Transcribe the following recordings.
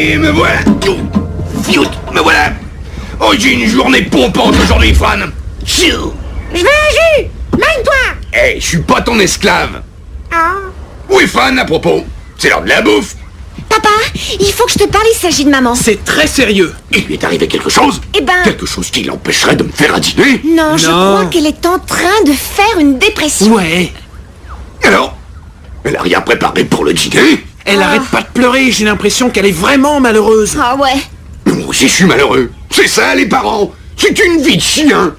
Et me voilà. Fiut, me voilà. Oh, j'ai une journée pompante aujourd'hui, Fran. Chill. Je veux un jus. Mine-toi. Eh, je suis pas ton esclave. Ah. Oui, Fran, à propos. C'est l'heure de la bouffe. Papa, il faut que je te parle, il s'agit de maman. C'est très sérieux. Il lui est arrivé quelque chose? Eh ben... Quelque chose qui l'empêcherait de me faire à dîner? Non, je crois qu'elle est en train de faire une dépression. Ouais. Alors? Elle a rien préparé pour le dîner? Elle arrête pas de pleurer, j'ai l'impression qu'elle est vraiment malheureuse. Ah ouais. Moi aussi, je suis malheureux. C'est ça, les parents. C'est une vie de chien.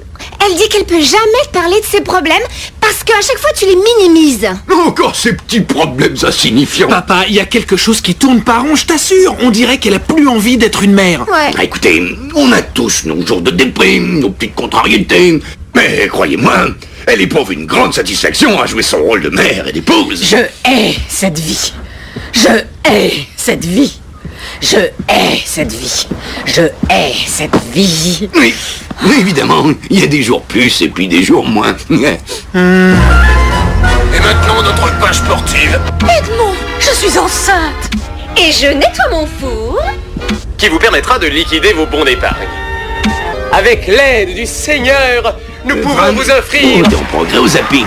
Elle dit qu'elle peut jamais te parler de ses problèmes parce qu'à chaque fois tu les minimises. Encore ces petits problèmes insignifiants. Papa, il y a quelque chose qui tourne pas rond, je t'assure. On dirait qu'elle a plus envie d'être une mère. Ouais. Ah, écoutez, on a tous nos jours de déprime, nos petites contrariétés. Mais croyez-moi, elle éprouve une grande satisfaction à jouer son rôle de mère et d'épouse. Je hais cette vie. Je hais cette vie. Je hais cette vie. Je hais cette vie. Oui, évidemment, il y a des jours plus et puis des jours moins. Et maintenant, notre page sportive. Edmond, je suis enceinte. Et je nettoie mon four. Qui vous permettra de liquider vos bons d'épargne. Avec l'aide du Seigneur, nous pouvons vous offrir... Oh, t'es en progrès au zapping.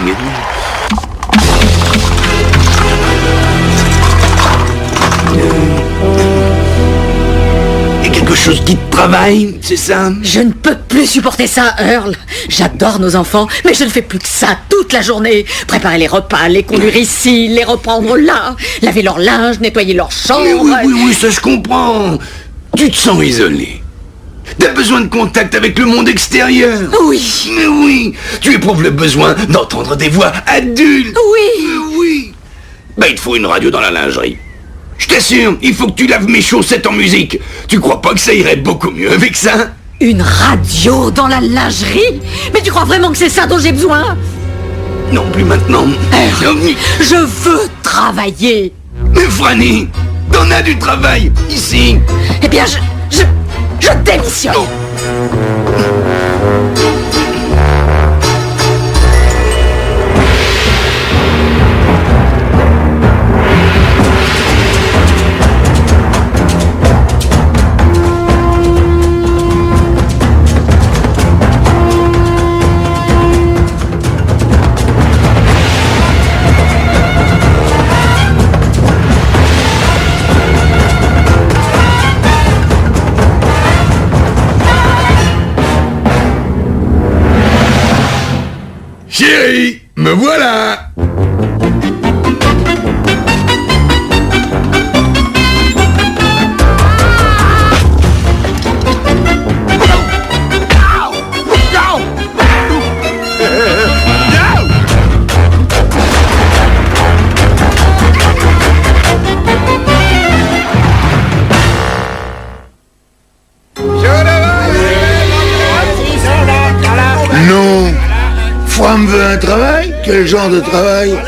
Et quelque chose qui te travaille, c'est ça? Je ne peux plus supporter ça, Earl. J'adore nos enfants, mais je ne fais plus que ça toute la journée. Préparer les repas, les conduire ici, les reprendre là, laver leur linge, nettoyer leur chambre. Mais oui, ça je comprends. Tu te sens isolé. T'as besoin de contact avec le monde extérieur. Oui. Mais oui, tu éprouves le besoin d'entendre des voix adultes. Oui. Mais oui. Bah, il te faut une radio dans la lingerie. Je t'assure, il faut que tu laves mes chaussettes en musique. Tu crois pas que ça irait beaucoup mieux avec ça? Une radio dans la lingerie? Mais tu crois vraiment que c'est ça dont j'ai besoin? Non plus maintenant. Je veux travailler. Mais Franny, t'en as du travail, ici. Eh bien, je démissionne. Oh. Chérie, me voilà. Non. Femme veut un travail? Quel genre de travail?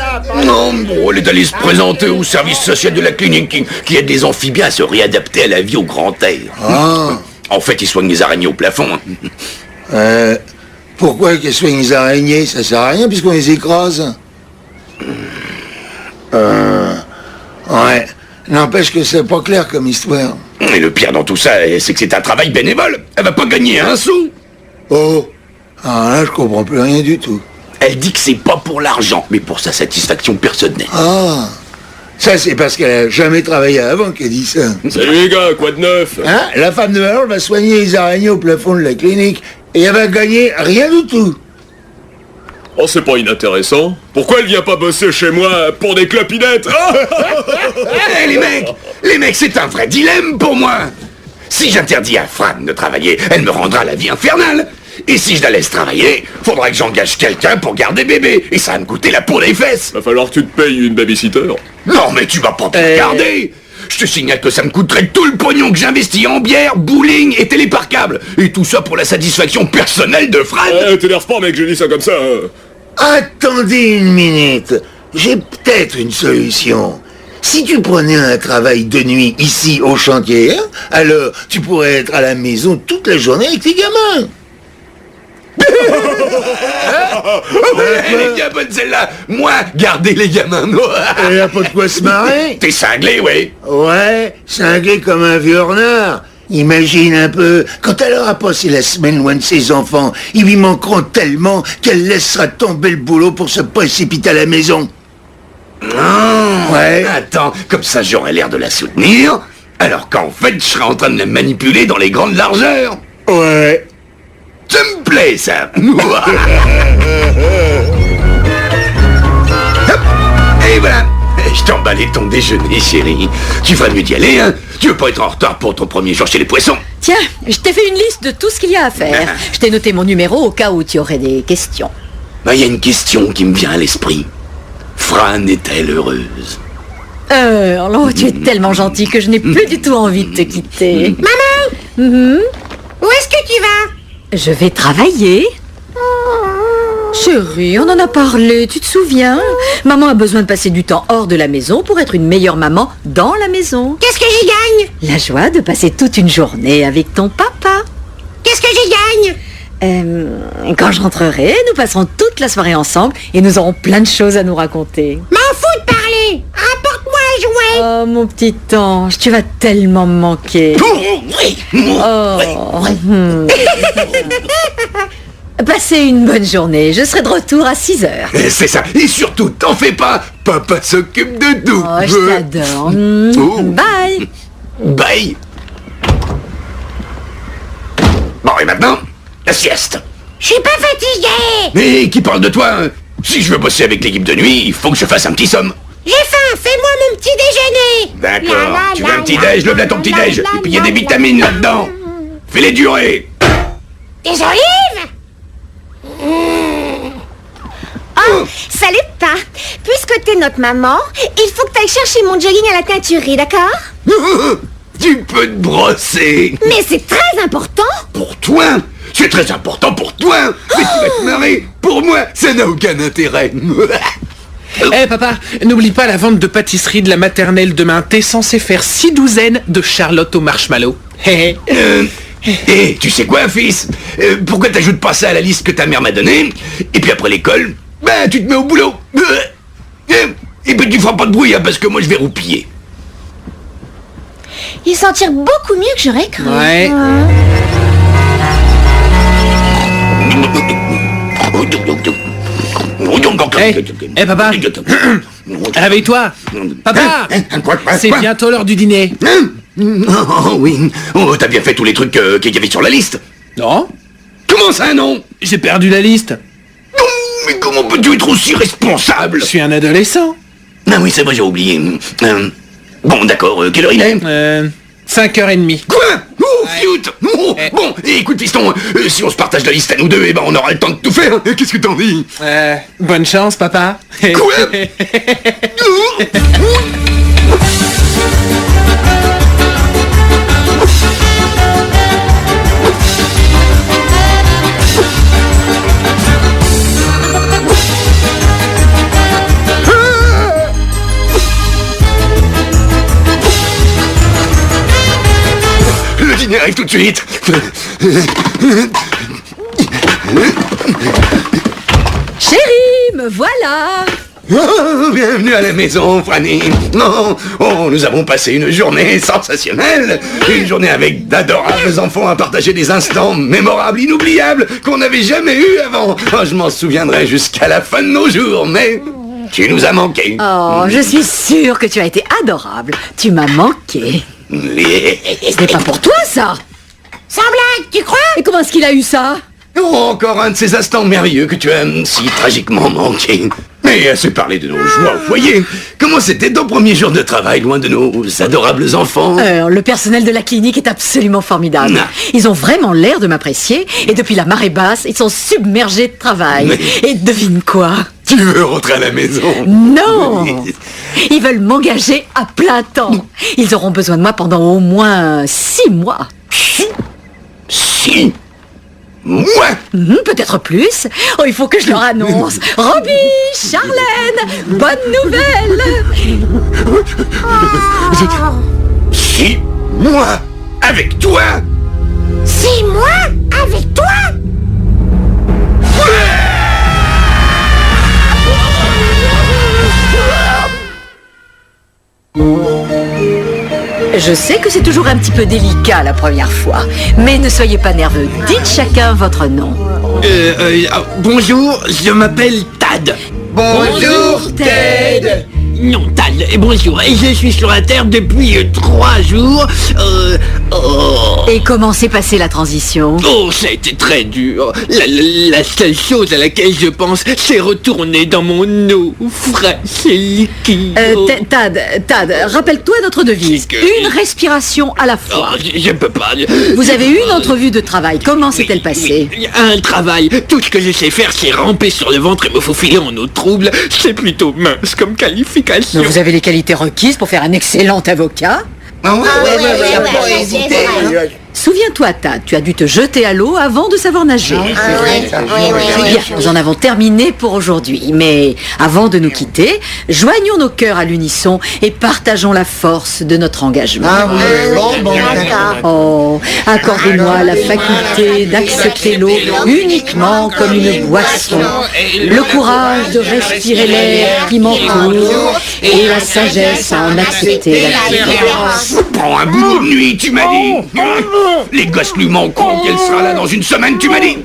Non, bon, elle est allée se présenter au service social de la clinique qui aide les amphibiens à se réadapter à la vie au grand air. Ah. En fait, ils soignent les araignées au plafond. Pourquoi qu'elles soignent les araignées? Ça sert à rien puisqu'on les écrase. Ouais. N'empêche que c'est pas clair comme histoire. Et le pire dans tout ça, c'est que c'est un travail bénévole. Elle va pas gagner un sou. Oh. Ah là, je comprends plus rien du tout. Elle dit que c'est pas pour l'argent, mais pour sa satisfaction personnelle. Ah. Ça, c'est parce qu'elle a jamais travaillé avant qu'elle dit ça. Salut les gars, quoi de neuf? Hein? La femme de Earl va soigner les araignées au plafond de la clinique et elle va gagner rien du tout. Oh, c'est pas inintéressant. Pourquoi elle vient pas bosser chez moi pour des clopinettes? Eh, les mecs, c'est un vrai dilemme pour moi. Si j'interdis à Fran de travailler, elle me rendra la vie infernale. Et si je la laisse travailler, faudra que j'engage quelqu'un pour garder bébé. Et ça va me coûter la peau des fesses. Va falloir que tu te payes une babysitter. Non, mais tu vas pas te regarder. Je te signale que ça me coûterait tout le pognon que j'investis en bière, bowling et télé par câble. Et tout ça pour la satisfaction personnelle de Fran. T'énerve pas, mec, je dis ça comme ça. Attendez une minute. J'ai peut-être une solution. Si tu prenais un travail de nuit ici au chantier, hein, alors tu pourrais être à la maison toute la journée avec tes gamins. Elle est bien bonne celle-là. Moi, gardez les gamins noirs. Il y a pas de quoi se marrer. T'es cinglé, ouais. Ouais, cinglé comme un vieux renard. Imagine un peu, quand elle aura passé la semaine loin de ses enfants, ils lui manqueront tellement qu'elle laissera tomber le boulot pour se précipiter à la maison. Non. Ouais. Attends, comme ça j'aurais l'air de la soutenir, alors qu'en fait je serais en train de la manipuler dans les grandes largeurs. Ouais. Ça me plaît, ça. Hop. Et voilà. Je t'ai emballé ton déjeuner, chérie. Tu ferais mieux d'y aller, hein. Tu veux pas être en retard pour ton premier jour chez les poissons? Tiens, je t'ai fait une liste de tout ce qu'il y a à faire. Je t'ai noté mon numéro au cas où tu aurais des questions. Bah, y a une question qui me vient à l'esprit. Fran est-elle heureuse? Alors, tu es tellement gentil que je n'ai plus du tout envie de te quitter. Maman, où est-ce que tu vas? Je vais travailler. Chérie, on en a parlé, tu te souviens? Maman a besoin de passer du temps hors de la maison pour être une meilleure maman dans la maison. Qu'est-ce que j'y gagne? La joie de passer toute une journée avec ton papa. Qu'est-ce que j'y gagne? Quand je rentrerai, nous passerons toute la soirée ensemble et nous aurons plein de choses à nous raconter. M'en fous de parler. Rapporte-moi un jouet. Oh, mon petit ange, tu vas tellement me manquer. Oh. Passez une bonne journée, je serai de retour à 6 heures. C'est ça. Et surtout, t'en fais pas. Papa s'occupe de tout. Oh, je t'adore. Oh. Bye. Bye. Bon, et maintenant, la sieste. Je suis pas fatiguée. Mais qui parle de toi, hein? Si je veux bosser avec l'équipe de nuit, il faut que je fasse un petit somme. J'ai faim, fais-moi mon petit déjeuner. D'accord. Tu veux un petit déj, lève-la ton petit déj. Et puis il y a des vitamines là-dedans. Fais-les durer. Des olives? Oh, salut Pa. Puisque t'es notre maman, il faut que t'ailles chercher mon jogging à la teinturerie, d'accord? Tu peux te brosser. Mais c'est très important. Pour toi? C'est très important pour toi. Mais tu vas te marrer. Pour moi, ça n'a aucun intérêt. Eh papa, n'oublie pas la vente de pâtisserie de la maternelle demain. T'es censé faire 6 douzaines de Charlotte au marshmallow. Hé hé. Tu sais quoi, fils? Pourquoi t'ajoutes pas ça à la liste que ta mère m'a donnée? Et puis après l'école, bah tu te mets au boulot. Et puis tu feras pas de bruit, hein, parce que moi je vais roupiller. Il s'en tire beaucoup mieux que j'aurais cru. Ouais. Eh papa, réveille-toi. Papa, c'est bientôt l'heure du dîner. Oh oui. Oh, t'as bien fait tous les trucs qu'il y avait sur la liste. Non, Comment ça, non? j'ai perdu la liste. Non, mais comment peux-tu être aussi responsable? Je suis un adolescent. Ah oui, c'est vrai, j'ai oublié. Bon, d'accord, quelle heure il est? 5h30. Quoi? Oh, Ouais. fiute. Oh, Eh. Bon, écoute, fiston, si on se partage la liste à nous deux, eh ben on aura le temps de tout faire. Qu'est-ce que t'en dis? Bonne chance, papa. Quoi? Le dîner arrive tout de suite. Chérie, me voilà. Oh, bienvenue à la maison, Franny. Oh, nous avons passé une journée sensationnelle. Une journée avec d'adorables enfants à partager des instants mémorables, inoubliables, qu'on n'avait jamais eu avant. Oh, je m'en souviendrai jusqu'à la fin de nos jours, mais tu nous as manqué. Oh, je suis sûre que tu as été adorable. Tu m'as manqué. Ce n'est pas pour toi, ça. Sans blague, tu crois? Et comment est-ce qu'il a eu ça? Oh, encore un de ces instants merveilleux que tu as si tragiquement manqué. Mais à se parler de nos joies au foyer, comment c'était ton premier jour de travail loin de nos adorables enfants? Le personnel de la clinique est absolument formidable. Ah. Ils ont vraiment l'air de m'apprécier et depuis la marée basse, ils sont submergés de travail. Mais- Et devine quoi? Tu veux rentrer à la maison? Non! Ils veulent m'engager à plein temps. Ils auront besoin de moi pendant au moins 6 mois. Si. Moi? Peut-être plus. Oh, il faut que je leur annonce. Robbie, Charlène, bonne nouvelle! Si. Moi? Avec toi? 6 mois avec toi? Je sais que c'est toujours un petit peu délicat la première fois, mais ne soyez pas nerveux. Dites chacun votre nom. Bonjour, je m'appelle Tad. Bonjour, Ted. Non, Tad, bonjour. Je suis sur la Terre depuis 3 jours. Et comment s'est passée la transition? Oh, ça a été très dur. La seule chose à laquelle je pense, c'est retourner dans mon eau fraîche et liquide. Tad, rappelle-toi notre devise. Qu'est-ce que- Une respiration à la fois. Oh, je peux pas. Vous avez eu une entrevue de travail. Comment s'est-elle passée? Oui, un travail. Tout ce que je sais faire, c'est ramper sur le ventre et me faufiler en eau trouble. C'est plutôt mince comme qualification. Mais vous avez les qualités requises pour faire un excellent avocat. Souviens-toi, Tad, tu as dû te jeter à l'eau avant de savoir nager. Bien, nous en avons terminé pour aujourd'hui. Mais avant de nous quitter, joignons nos cœurs à l'unisson et partageons la force de notre engagement. Oh, accordez-moi la faculté d'accepter l'eau uniquement comme une boisson, le courage de respirer l'air qui m'entoure et la sagesse à en accepter la différence. Prends un boulot de nuit, tu m'as dit. Les gosses lui manqueront qu'elle sera là dans une semaine, tu m'as dit.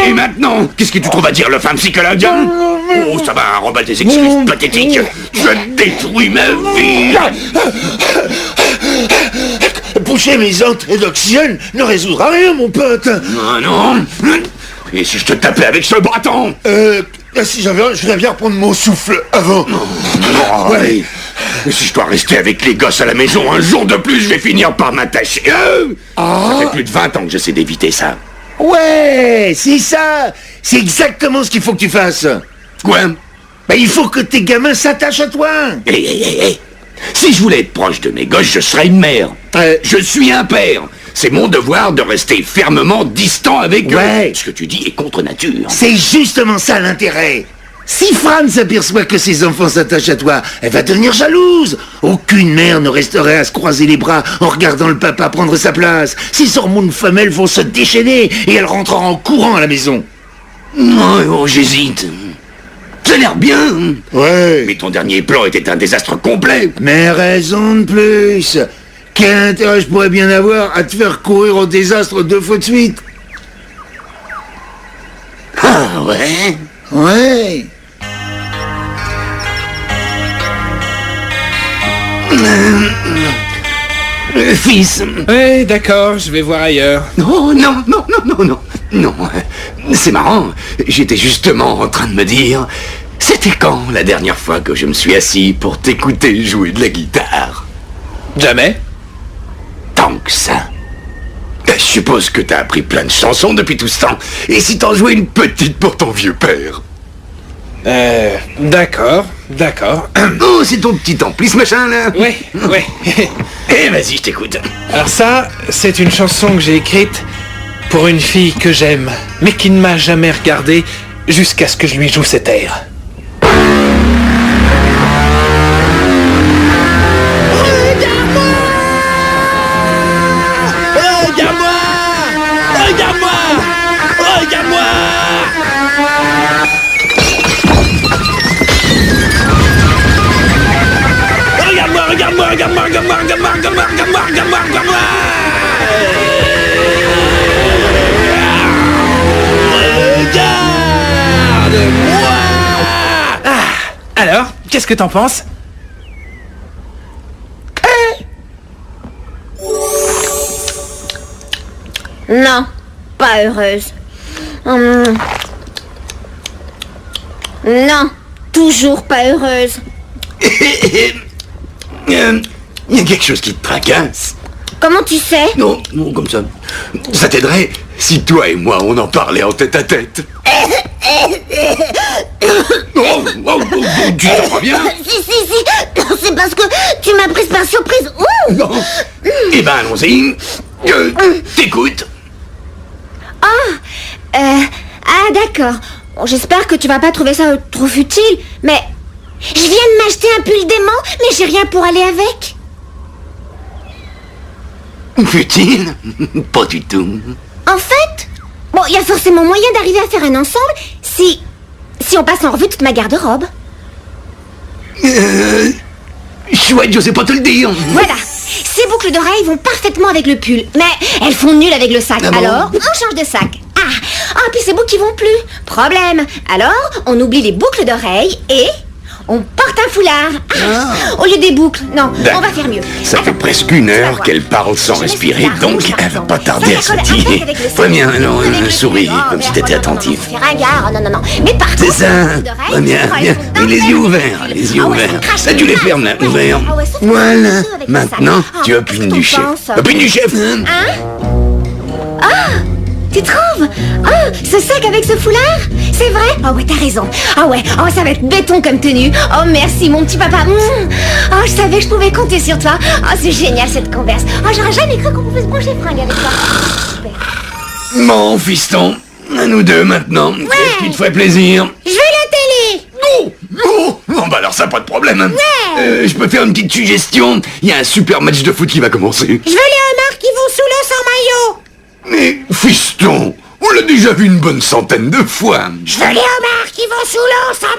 Et maintenant, qu'est-ce que tu trouves à dire le fin psychologue? Oh, ça va, remballe tes excuses pathétiques. Je détruis ma vie. Boucher mes entrées d'oxygène ne résoudra rien, mon pote. Ah non. Et si je te tapais avec ce bâton? Si je voudrais bien reprendre mon souffle avant. Ouais. Et si je dois rester avec les gosses à la maison un jour de plus, je vais finir par m'attacher. Ça fait plus de 20 ans que j'essaie d'éviter ça. Ouais, c'est ça. C'est exactement ce qu'il faut que tu fasses. Quoi? Bah, il faut que tes gamins s'attachent à toi. Hé. Si je voulais être proche de mes gosses, je serais une mère. Je suis un père. C'est mon devoir de rester fermement distant avec eux. Ce que tu dis est contre nature. C'est justement ça l'intérêt. Si Fran s'aperçoit que ses enfants s'attachent à toi, elle va devenir jalouse. Aucune mère ne resterait à se croiser les bras en regardant le papa prendre sa place. Ses hormones femelles vont se déchaîner et elle rentrera en courant à la maison. Oh, j'hésite. Ça a l'air bien. Ouais. Mais ton dernier plan était un désastre complet. Mais raison de plus. Quel intérêt je pourrais bien avoir à te faire courir au désastre 2 fois de suite? Ah ouais? Ouais. Fils. Ouais, d'accord, je vais voir ailleurs. Oh non. Non, c'est marrant. J'étais justement en train de me dire... C'était quand la dernière fois que je me suis assis pour t'écouter jouer de la guitare? Jamais. Tant que ça. Je suppose que t'as appris plein de chansons depuis tout ce temps. Et si t'en jouais une petite pour ton vieux père? D'accord. Oh, c'est ton petit ampli, ce machin, là? Ouais. Eh, vas-y, je t'écoute. Alors ça, c'est une chanson que j'ai écrite pour une fille que j'aime, mais qui ne m'a jamais regardé jusqu'à ce que je lui joue cet air. Alors, qu'est-ce que t'en penses? Non, pas heureuse. Non, toujours pas heureuse. Il y a quelque chose qui te tracasse. Comment tu sais? Non, comme ça. Ça t'aiderait si toi et moi on en parlait en tête à tête. Tu t'en reviens? Si. C'est parce que tu m'as prise par surprise. Ouh! Non. Eh ben allons-y. T'écoutes. Ah d'accord. Bon, j'espère que tu vas pas trouver ça trop futile, mais je viens de m'acheter un pull d'aimant, mais j'ai rien pour aller avec. Futile? Pas du tout. En fait, bon, il y a forcément moyen d'arriver à faire un ensemble si on passe en revue toute ma garde-robe. Chouette, je sais pas te le dire. Voilà, Ces boucles d'oreilles vont parfaitement avec le pull, mais elles font nul avec le sac. Ah bon? Alors, on change de sac. Ah, puis ces boucles qui vont plus. Problème. Alors, on oublie les boucles d'oreilles et on porte un foulard. Au lieu des boucles. Non, on va faire mieux. Ça fait Attends, presque une tu vas heure voir. qu'elle parle sans Je laisse respirer, le foulard donc rouge, par elle va exemple. pas tarder à Ça colle sautiller. impec avec le sac. Très bien, alors Avec le souris, pull. comme si Oh, t'étais non, attentive. non, fais ringard. Non. Mais par C'est contre, ça. les boucles d'oreilles, Très bien, quand elles bien. sont dans Et les le yeux pull. ouverts, les yeux Ah ouais, ouverts. ça crache Ah, tu les pas. fermes là, Ouais. ouverts. Ah ouais, ça fait Voilà. un peu avec le Maintenant, sac. tu Ah, opines qu'est-ce du que chef. t'en penses? Opine du chef. Tu trouves? Oh, ce sac avec ce foulard? C'est vrai? Oh ouais, t'as raison. Ah ouais, oh ça va être béton comme tenue. Oh merci mon petit papa. Oh, je savais que je pouvais compter sur toi. Oh, c'est génial cette converse. Oh, j'aurais jamais cru qu'on pouvait se brancher fringue avec toi. Super. Bon, fiston, à nous deux maintenant. Qu'est-ce qui te ferait plaisir? Je veux la télé. Oh, bah alors ça, pas de problème. Je peux faire une petite suggestion. Il y a un super match de foot qui va commencer. Je veux les homards qui vont sous l'eau sans maillot. Mais, fiston, on l'a déjà vu une bonne centaine de fois. Je veux les homards qui vont sous l'eau sans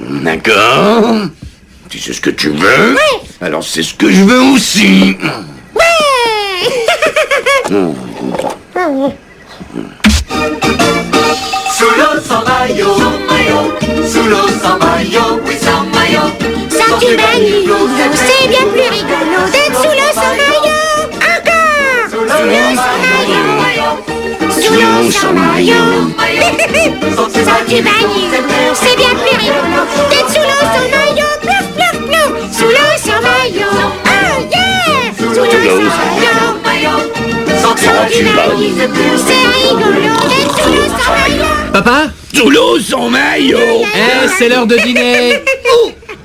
maillot. D'accord. Tu sais ce que tu veux? Alors c'est ce que je veux aussi. Sous l'eau sans maillot, sous l'eau sans maillot, oui sans maillot. Sans du bagnole, c'est bien plus rigolo d'être sous l'eau sans maillot. Encore. Sous l'eau sans maillot. Sous l'eau sans maillot. Sans du bagnole, c'est bien plus rigolo d'être sous l'eau sans maillot. Plouf, plouf, plouf. Sous l'eau sans maillot. Oh yeah. Sous l'eau sans maillot. Sans du bagnole, c'est rigolo d'être sous l'eau sans maillot. Papa? Sous l'eau sans maillot. C'est l'heure de dîner.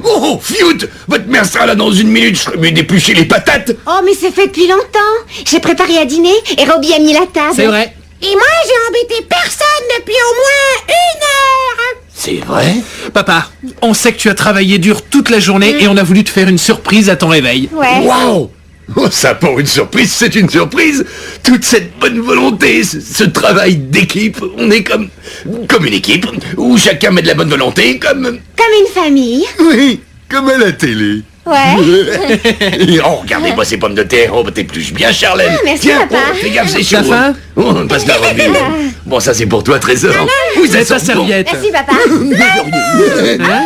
Oh, Fiout, votre mère sera là dans une minute, je serai mieux d'éplucher les patates. Oh, mais c'est fait depuis longtemps. J'ai préparé à dîner et Robbie a mis la table. C'est vrai. Et moi, j'ai embêté personne depuis au moins 1 heure. C'est vrai? Papa, on sait que tu as travaillé dur toute la journée et on a voulu te faire une surprise à ton réveil. Ouais. Waouh! Oh, ça, pour une surprise, c'est une surprise. Toute cette bonne volonté, ce travail d'équipe, on est comme une équipe, où chacun met de la bonne volonté, comme... Comme une famille. Oui, comme à la télé. Ouais. Oh, regardez-moi ces pommes de terre, oh, bah, t'épluches bien, Charlène. Ah, merci, Tiens, papa. oh, fais gaffe, c'est chaud. T'as faim? Oh, passe la Robbie. Bon, ça, c'est pour toi, Trésor. Vous C'est êtes ta serviette. Merci, papa. Hein?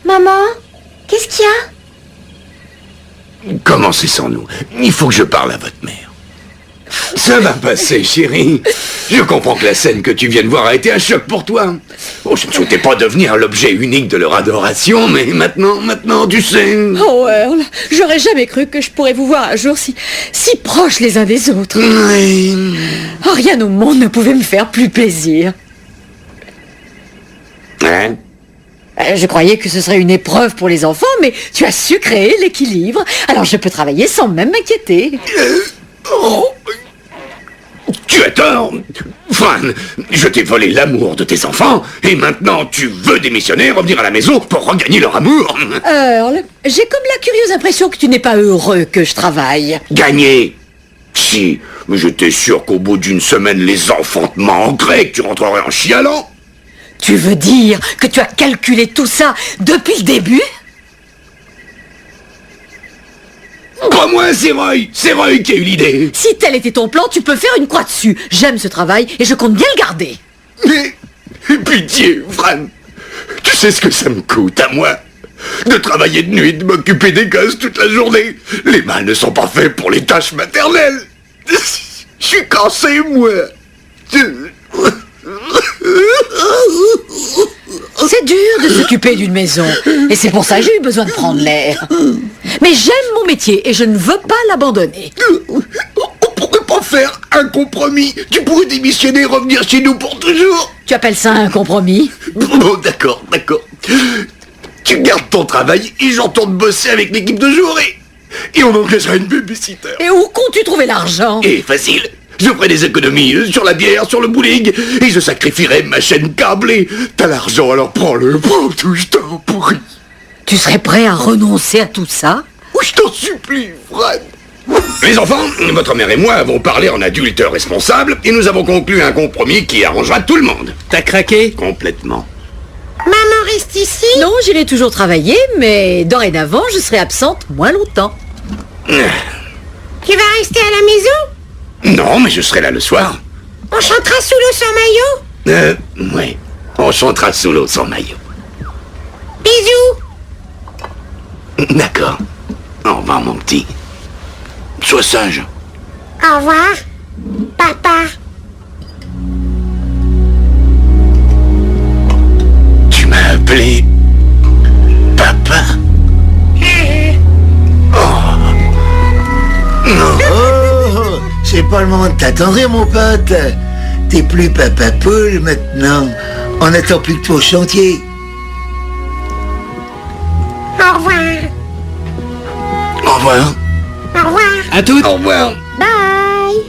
Maman, qu'est-ce qu'il y a? Commencez sans nous. Il faut que je parle à votre mère. Ça va passer, chérie. Je comprends que la scène que tu viens de voir a été un choc pour toi. Oh, je ne souhaitais pas devenir l'objet unique de leur adoration, mais maintenant, tu sais... Oh Earl, j'aurais jamais cru que je pourrais vous voir un jour si proches les uns des autres. Oui. Oh, rien au monde ne pouvait me faire plus plaisir. Hein? Je croyais que ce serait une épreuve pour les enfants, mais tu as su créer l'équilibre. Alors je peux travailler sans même m'inquiéter. Oh, tu as tort. Fran, je t'ai volé l'amour de tes enfants, et maintenant tu veux démissionner, revenir à la maison pour regagner leur amour. Earl, j'ai comme la curieuse impression que tu n'es pas heureux que je travaille. Gagner? Si, mais j'étais sûr qu'au bout d'une semaine, les enfants te manqueraient, que tu rentrerais en chialant. Tu veux dire que tu as calculé tout ça depuis le début? Crois-moi, c'est Roy qui a eu l'idée. Si tel était ton plan, tu peux faire une croix dessus. J'aime ce travail et je compte bien le garder. Mais, pitié, Fran, tu sais ce que ça me coûte à moi de travailler de nuit, de m'occuper des gosses toute la journée. Les mains ne sont pas faits pour les tâches maternelles. Je suis cassé, moi. C'est dur de s'occuper d'une maison. Et c'est pour ça que j'ai eu besoin de prendre l'air. Mais j'aime mon métier et je ne veux pas l'abandonner. On pourrait pas faire un compromis. Tu pourrais démissionner et revenir chez nous pour toujours. Tu appelles ça un compromis? Bon, d'accord. Tu gardes ton travail et j'entends bosser avec l'équipe de jour et on engagera une babysitter. Et où comptes-tu trouver l'argent? Et facile. Je ferai des économies sur la bière, sur le bowling, et je sacrifierai ma chaîne câblée. T'as l'argent, alors prends-le, touche-toi, pourri. Tu serais prêt à renoncer à tout ça? Oui, je t'en supplie, Fran. Les enfants, votre mère et moi avons parlé en adultes responsables, et nous avons conclu un compromis qui arrangera tout le monde. T'as craqué? Complètement. Maman reste ici? Non, j'irai toujours travailler, mais dorénavant, je serai absente moins longtemps. Tu vas rester à la maison? Non, mais je serai là le soir. On chantera sous l'eau sans maillot? Ouais. On chantera sous l'eau sans maillot. Bisous. D'accord. Au revoir, mon petit. Sois sage. Au revoir, papa. Tu m'as appelé... Papa? Oh, c'est pas le moment de t'attendrir, mon pote. T'es plus papa poule maintenant. On n'attend plus que toi au chantier. Au revoir. Au revoir. Au revoir. À toutes. Au revoir. Bye.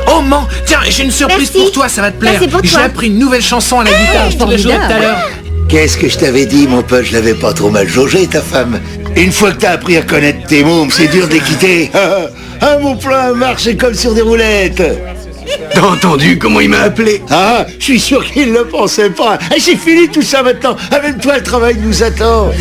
Oh man, tiens, j'ai une surprise Merci. pour toi, ça va te plaire. Ça, c'est pour J'ai toi. appris une nouvelle chanson à la guitare, je te la jouerai tout à l'heure. Qu'est-ce que je t'avais dit, mon pote? Je l'avais pas trop mal jaugé, ta femme. Une fois que t'as appris à connaître tes mômes, c'est dur de les quitter. Ah, mon plan marche comme sur des roulettes. T'as entendu comment il m'a appelé? Ah, je suis sûr qu'il le pensait pas. Et c'est fini tout ça maintenant. Amène-toi, le travail nous attend.